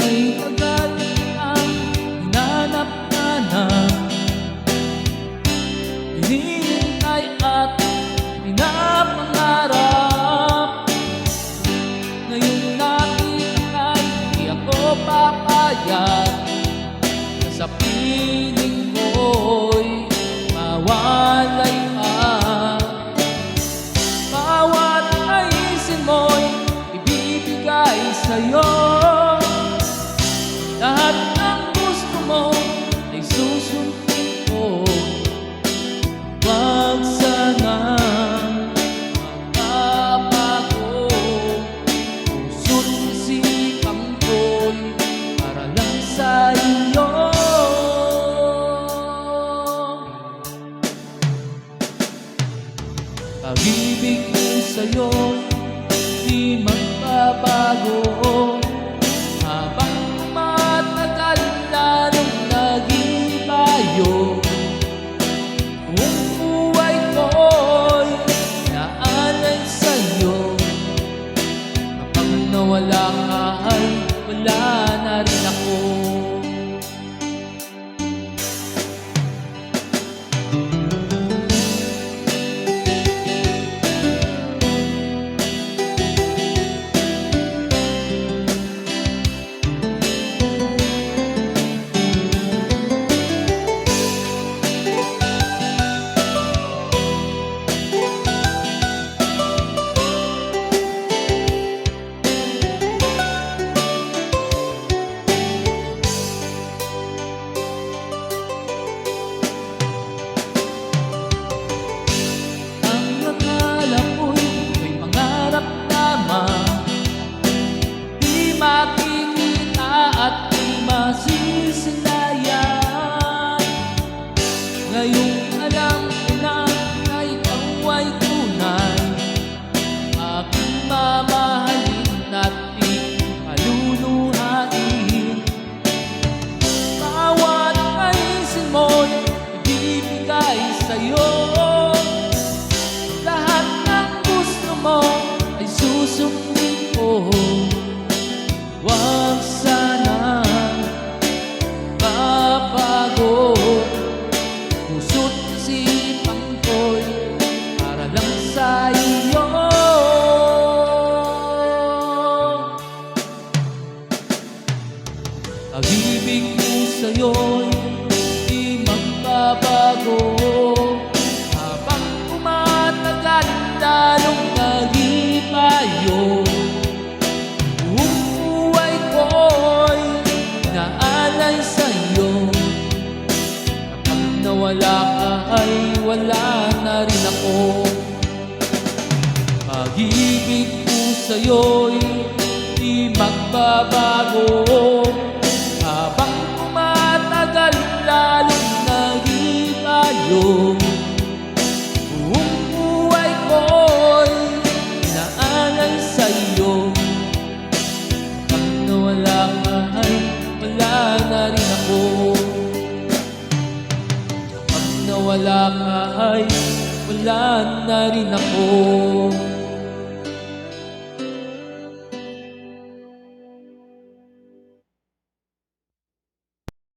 Ay tagal ang hinanap-hanap, hinihintay at pinapangarap. Ngayon nakita ka'y di ako papayag na sa piling ko'y mawalay pa. Bawat naisin mo'y ibibigay sa'yo. Lahat ng gusto mo ay susundin ko. Huwag sanang magbabago. Puso't isipan ko'y para lang sa iyo. Pag-ibig ko sa'yo'y di magbabago. Habang matagal lalong nag-ibayo, kung buhay ko'y naalay sa'yo. Kapag nawala ka ay wala na rin ako. Makikita at di masisilayan. Ngayong alam ko na na ikaw ay tunay, aking mamahalin at ikaluluhain. Bawat naisin mo'y ibibigay sa'yo. Lahat ng gusto mo ay susundin ko. Huwag sanang babago. Puso't isipan ko'y para lang sa iyo. Pag-ibig ko sa'yo'y di magbabago. Habang tumatagal lalong nag-ibayo, naalay sa'yo. Kapag nawala ka ay wala na rin ako. Pag-ibig ko sa'yo'y di magbabago. Habang tumatagal lalong nag-ibayo, buong buhay ko'y naalay sa'yo. Kapag nawala ka ay wala na rin ako. Kapag nawala ka ay wala na rin ako.